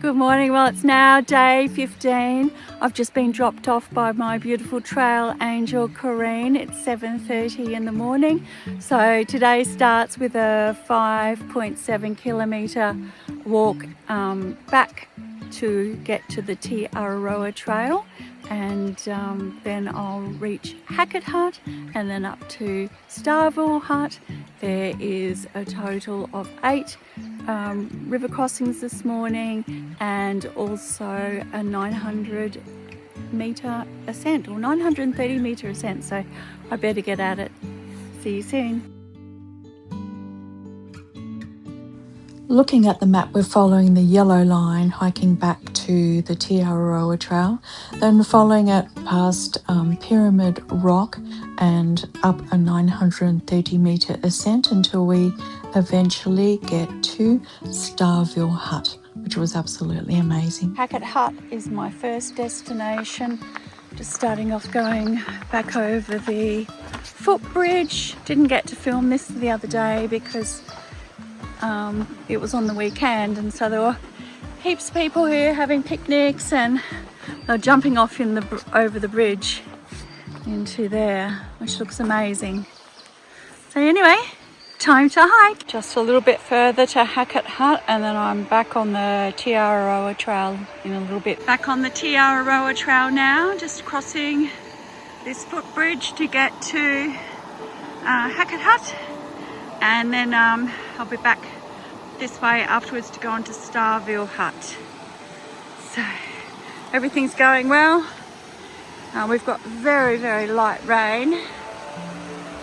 Good morning. Well, it's now day 15. I've just been dropped off by my beautiful trail angel Corrine. It's 7:30 in the morning. So today starts with a 5.7 kilometre walk back to get to the Araroa trail, and then I'll reach Hackett Hut and then up to Starveall Hut. There is a total of 8 river crossings this morning, and also a 900 metre ascent, or 930 metre ascent, so I better get at it. See you soon. Looking at the map, we're following the yellow line, hiking back to the Araroa trail, then following it past Pyramid Rock and up a 930 metre ascent until we eventually get to Starveall Hut, which was absolutely amazing. Hackett Hut is my first destination. Just starting off going back over the footbridge. Didn't get to film this the other day because it was on the weekend, and so there were heaps of people here having picnics, and they're jumping off over the bridge into there, which looks amazing. So anyway, time to hike. Just a little bit further to Hackett Hut, and then I'm back on the Araroa trail in a little bit. Back on the Araroa trail now, just crossing this footbridge to get to Hackett Hut, and then I'll be back this way afterwards to go on to Starveall Hut. So everything's going well. We've got very, very light rain,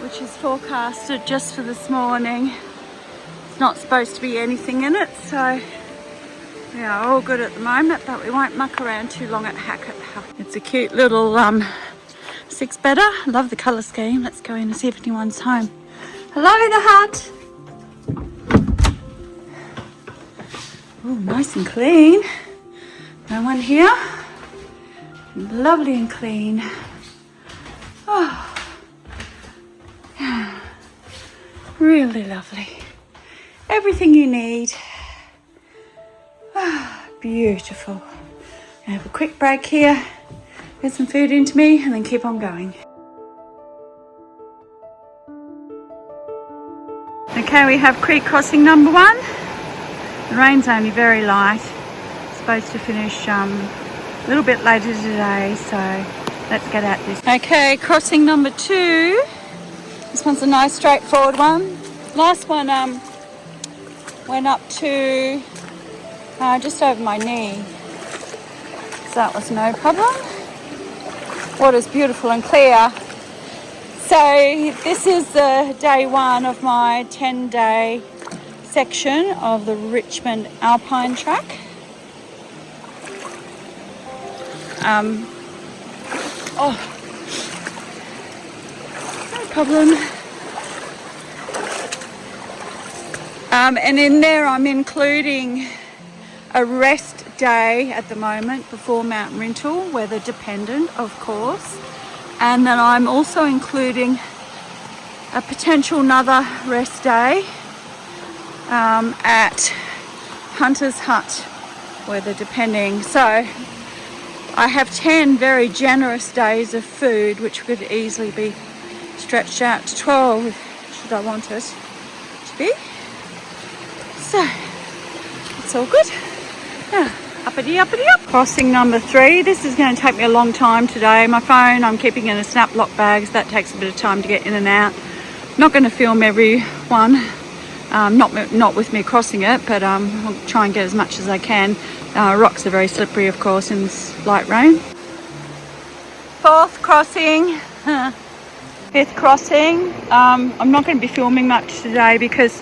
which is forecasted just for this morning. It's not supposed to be anything in it, so we are all good at the moment, but we won't muck around too long at Hackett Hut. It's a cute little 6-bedder. Love the colour scheme. Let's go in and see if anyone's home. Hello, the hut. Oh, nice and clean. No one here. Lovely and clean. Oh, yeah. Really lovely. Everything you need. Oh, beautiful. I have a quick break here. Get some food into me and then keep on going. Okay, we have creek crossing number 1. The rain's only very light. It's supposed to finish a little bit later today, so let's get at this. Okay, crossing number 2. This one's a nice straightforward one. Last one went up to just over my knee, so that was no problem. Water's beautiful and clear. So this is the day 1 of my 10-day section of the Richmond Alpine track. No problem. And in there I'm including a rest day at the moment before Mount Rintle, weather dependent of course, and then I'm also including a potential another rest day at Hunter's Hut, weather depending. So I have 10 very generous days of food, which could easily be stretched out to 12 should I want it to be. So it's all good. Yeah, uppity uppity up. Crossing number 3. This is going to take me a long time today. My phone I'm keeping in a snap lock bag, so that takes a bit of time to get in and out. Not going to film every one. Not with me crossing it, but I'll try and get as much as I can. Rocks are very slippery, of course, in this light rain. 4th crossing, 5th crossing. I'm not going to be filming much today because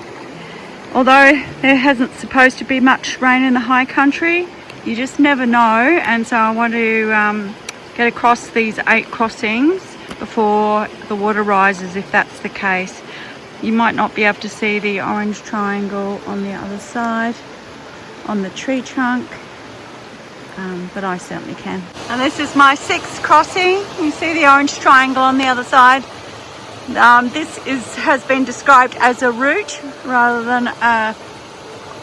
although there hasn't supposed to be much rain in the high country, you just never know, and so I want to get across these 8 crossings before the water rises, if that's the case. You might not be able to see the orange triangle on the other side, on the tree trunk, but I certainly can. And this is my 6th crossing. You see the orange triangle on the other side. This has been described as a route rather than a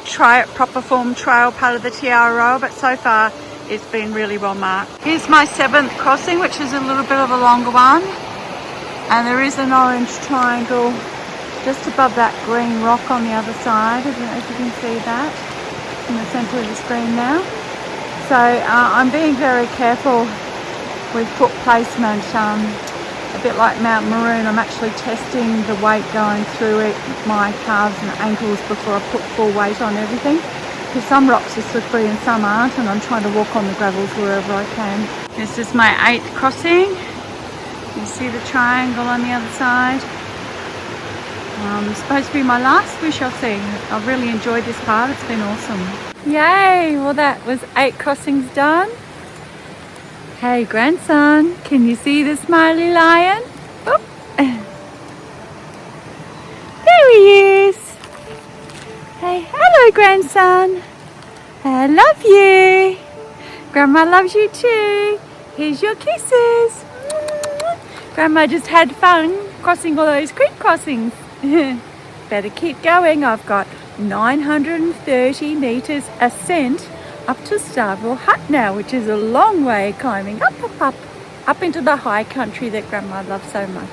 proper form trail part of the Araroa, but so far it's been really well marked. Here's my 7th crossing, which is a little bit of a longer one, and there is an orange triangle just above that green rock on the other side. I don't know if you can see that in the centre of the screen now. So I'm being very careful with foot placement. A bit like Mount Maroon, I'm actually testing the weight going through it, my calves and ankles, before I put full weight on everything. Because some rocks are slippery and some aren't, and I'm trying to walk on the gravels wherever I can. This is my 8th crossing. You see the triangle on the other side. It's supposed to be my last, we shall see. I've really enjoyed this part, it's been awesome. Yay, well that was 8 crossings done. Hey grandson, can you see the smiley lion? Oh. There he is. Hey, hello grandson. I love you. Grandma loves you too. Here's your kisses. Grandma just had fun crossing all those creek crossings. Better keep going. I've got 930 metres ascent up to Starveall Hut now, which is a long way climbing up into the high country that Grandma loves so much.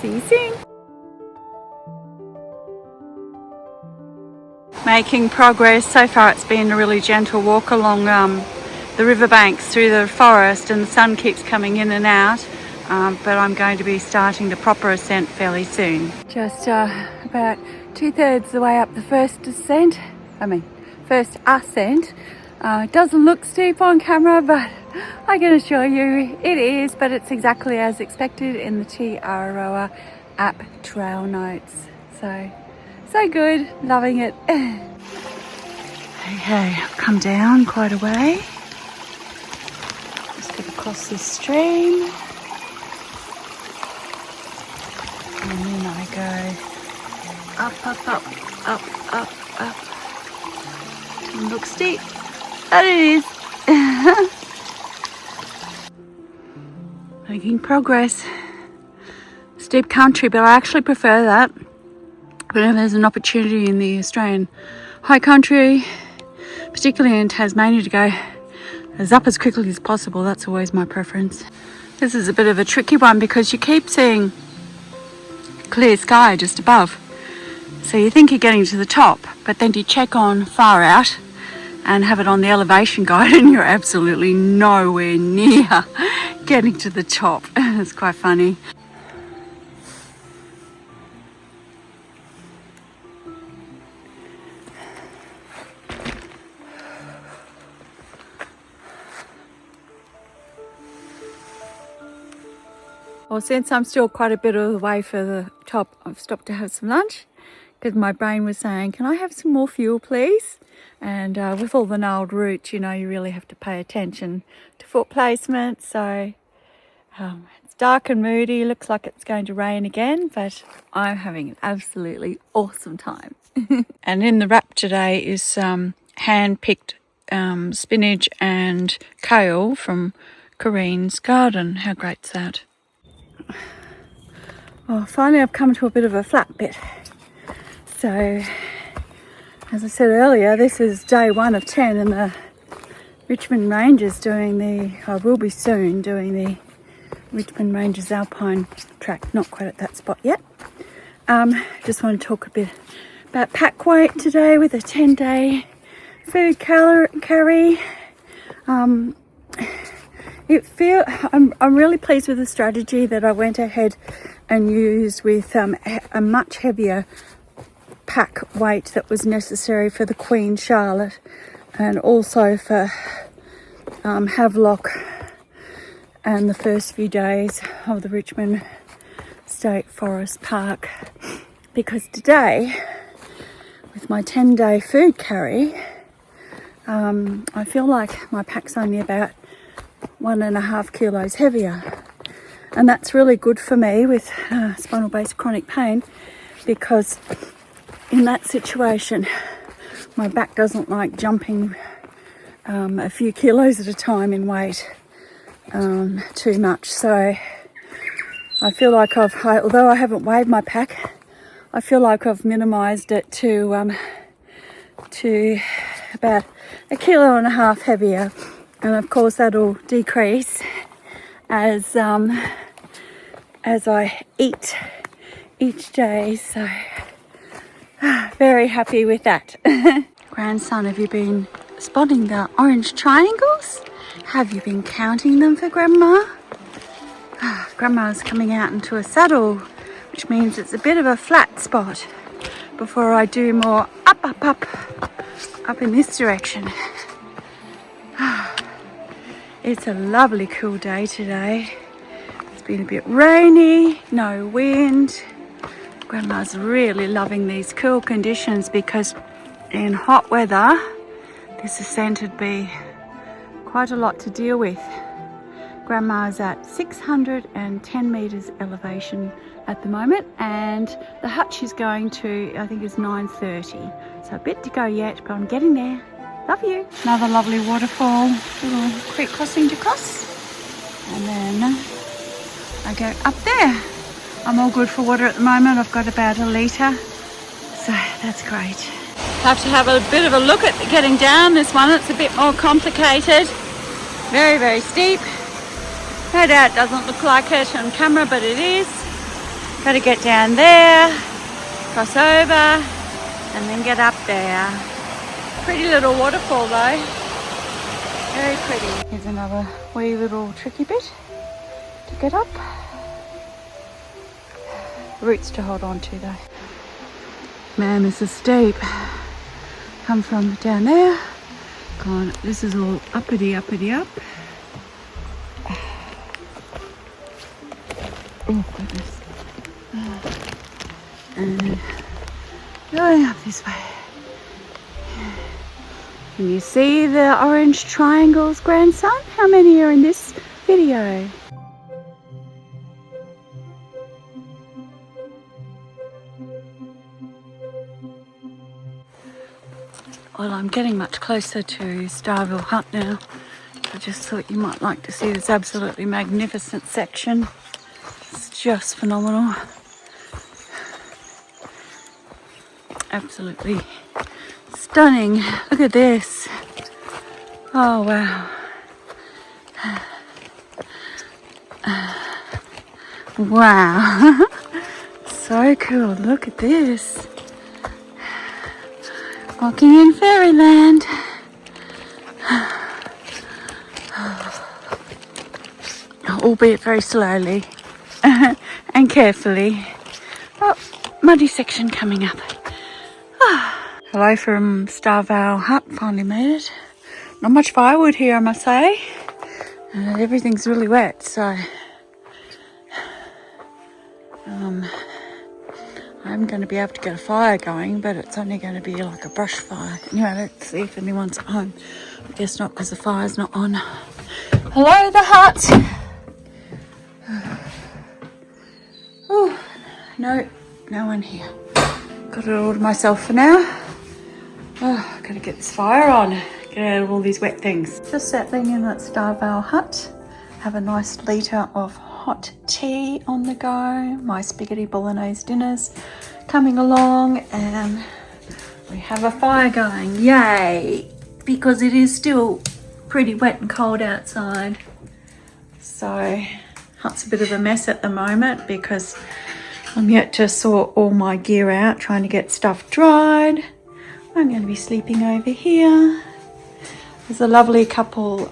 See you soon. Making progress. So far it's been a really gentle walk along the riverbanks through the forest, and the sun keeps coming in and out, but I'm going to be starting the proper ascent fairly soon. Just about 2/3 the way up the first ascent. It doesn't look steep on camera, but I can assure you it is, but it's exactly as expected in the Araroa app trail notes. So good, loving it. Okay, I've come down quite a way. Just get across this stream. And then I go up. Doesn't look steep. But it is. Making progress. Steep country, but I actually prefer that. Whenever there's an opportunity in the Australian high country, particularly in Tasmania, to go as quickly as possible, that's always my preference. This is a bit of a tricky one because you keep seeing clear sky just above. So you think you're getting to the top, but then you check on far out and have it on the elevation guide and you're absolutely nowhere near getting to the top. It's quite funny. Well, since I'm still quite a bit of the way for the top, I've stopped to have some lunch because my brain was saying, can I have some more fuel please? And with all the gnarled roots, you know, you really have to pay attention to foot placement. So it's dark and moody, looks like it's going to rain again, but I'm having an absolutely awesome time. And in the wrap today is hand-picked spinach and kale from Corrine's garden. How great's that? Well, finally I've come to a bit of a flat bit. So, as I said earlier, this is day 1 of 10 in the Richmond Ranges I will be soon doing the Richmond Ranges Alpine track. Not quite at that spot yet. Just want to talk a bit about pack weight today with a 10-day food carry. I'm really pleased with the strategy that I went ahead and used with a much heavier pack weight that was necessary for the Queen Charlotte and also for Havelock and the first few days of the Richmond State Forest Park, because today with my 10-day food carry I feel like my pack's only about 1.5 kilos heavier, and that's really good for me with spinal based chronic pain, because in that situation my back doesn't like jumping a few kilos at a time in weight too much. So I feel like although I haven't weighed my pack, I feel like I've minimised it to to about 1.5 kilos heavier, and of course that'll decrease as I eat each day, so very happy with that. Grandson, have you been spotting the orange triangles? Have you been counting them for Grandma? Grandma's coming out into a saddle, which means it's a bit of a flat spot before I do more up in this direction. It's a lovely cool day today. It's been a bit rainy, no wind. Grandma's really loving these cool conditions because in hot weather this ascent would be quite a lot to deal with. Grandma's at 610 metres elevation at the moment, and the hut she's going to, I think, is 9:30. So a bit to go yet, but I'm getting there. Love you. Another lovely waterfall, little creek crossing to cross. And then I go up there. I'm all good for water at the moment. I've got about 1 litre, so that's great. Have to have a bit of a look at getting down this one. It's a bit more complicated. Very, very steep. No doubt it doesn't look like it on camera, but it is. Got to get down there, cross over, and then get up there. Pretty little waterfall though. Very pretty. Here's another wee little tricky bit to get up. Roots to hold on to though. Man, this is steep. Come from down there. Gone. This is all uppity up. Oh goodness. And going up this way. Can you see the orange triangles, grandson? How many are in this video? Well, I'm getting much closer to Starveall Hut now. I just thought you might like to see this absolutely magnificent section. It's just phenomenal. Absolutely stunning. Look at this. Oh wow. Wow. So cool. Look at this. Walking in fairyland. Albeit very slowly and carefully. Oh, muddy section coming up. Hello from Starveall Hut, finally made it. Not much firewood here, I must say. Everything's really wet, so I'm going to be able to get a fire going, but it's only going to be like a brush fire. Anyway, let's see if anyone's at home. I guess not, because the fire's not on. Hello, the hut. Oh, no one here. Got it all to myself for now. Oh, gotta get this fire on. Get out of all these wet things. Just settling in at Starveall Hut. Have a nice litre of hot tea on the go. My spaghetti bolognese dinner's coming along, and we have a fire going. Yay! Because it is still pretty wet and cold outside. So, hut's a bit of a mess at the moment because I'm yet to sort all my gear out, trying to get stuff dried. I'm going to be sleeping over here. There's a lovely couple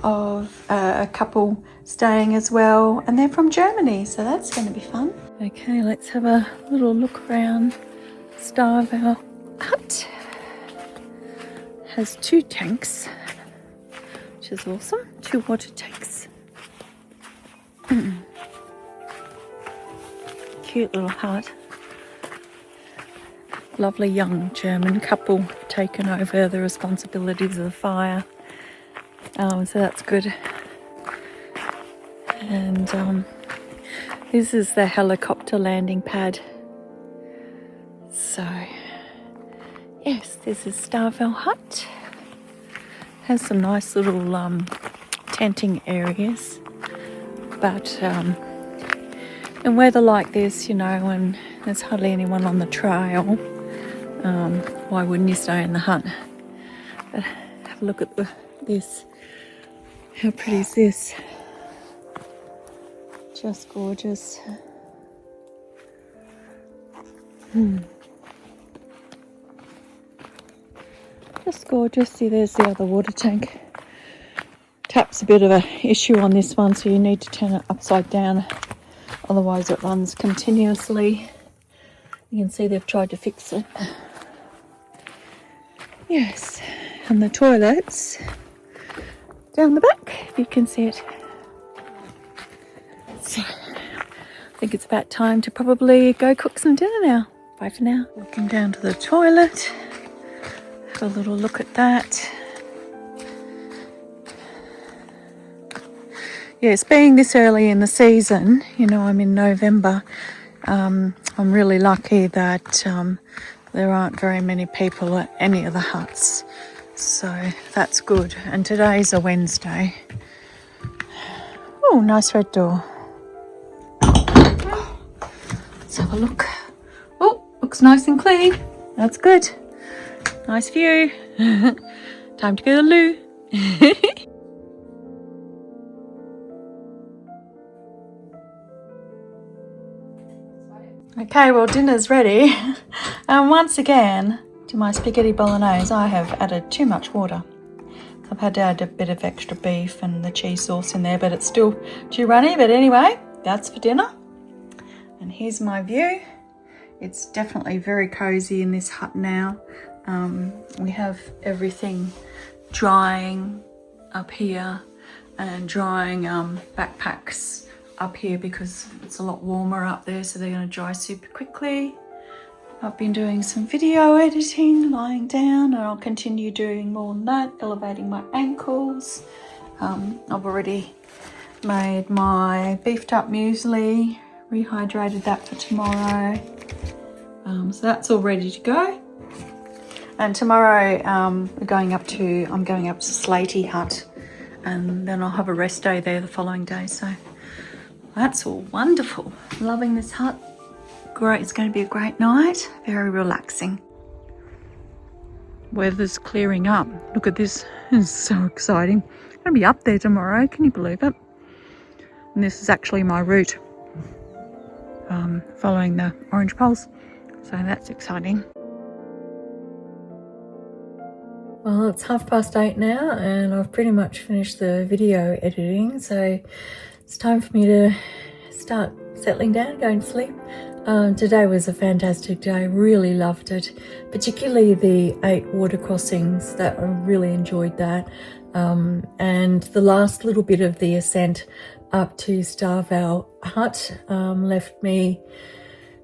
staying as well, and they're from Germany, so that's going to be fun. Okay, let's have a little look around Starveall Hut. Has 2 tanks, which is awesome. 2 water tanks. Cute little hut. Lovely young German couple taken over the responsibilities of the fire. So that's good. And this is the helicopter landing pad. So yes, this is Starveall Hut. Has some nice little tenting areas, but in weather like this, you know, when there's hardly anyone on the trail, why wouldn't you stay in the hut? But have a look at this. How pretty is this? Just gorgeous. Just gorgeous. See, there's the other water tank. Tap's a bit of an issue on this one, so you need to turn it upside down, otherwise it runs continuously. You can see they've tried to fix it. Yes, and the toilets down the back, if you can see it. So I think it's about time to probably go cook some dinner now. Bye for now. Walking down to the toilet, have a little look at that. Yes, being this early in the season, you know, I'm in November, I'm really lucky that there aren't very many people at any of the huts, so that's good. And today's a Wednesday. Oh, nice red door. Let's have a look. Oh, looks nice and clean. That's good. Nice view. Time to go to the loo. Okay, well, dinner's ready. And once again, to my spaghetti bolognese, I have added too much water. I've had to add a bit of extra beef and the cheese sauce in there, but it's still too runny. But anyway, that's for dinner. And here's my view. It's definitely very cozy in this hut now. We have everything drying up here and drying backpacks up here because it's a lot warmer up there, so they're going to dry super quickly. I've been doing some video editing, lying down, and I'll continue doing more than that, elevating my ankles. I've already made my beefed up muesli, rehydrated that for tomorrow. So that's all ready to go. And tomorrow I'm going up to Slatey Hut, and then I'll have a rest day there the following day. So that's all wonderful. Loving this hut. Great, it's going to be a great night. Very relaxing. Weather's clearing up. Look at this. It's so exciting. I'm going to be up there tomorrow. Can you believe it? And this is actually my route, following the orange poles. So that's exciting. Well, it's 8:30 now, and I've pretty much finished the video editing. So it's time for me to start settling down, going to sleep. Today was a fantastic day, really loved it, particularly the 8 water crossings. That I really enjoyed that, and the last little bit of the ascent up to Starveall Hut left me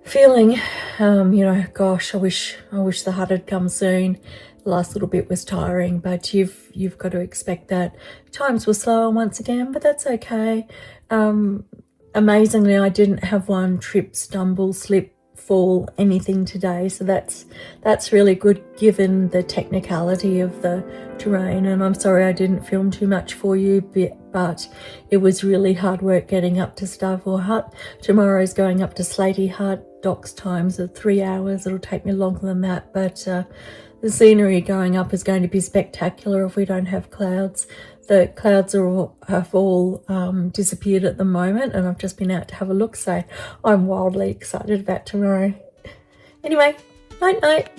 feeling, you know, gosh, I wish the hut had come soon. The last little bit was tiring, but you've got to expect that. Times were slower once again, but that's okay. Amazingly, I didn't have one trip, stumble, slip, fall, anything today. So that's really good given the technicality of the terrain. And I'm sorry I didn't film too much for you, but it was really hard work getting up to Starveall Hut. Tomorrow's going up to Slatey Hut. Doc's times are 3 hours. It'll take me longer than that, but the scenery going up is going to be spectacular if we don't have clouds. The clouds have all disappeared at the moment, and I've just been out to have a look, so I'm wildly excited about tomorrow. Anyway, night night.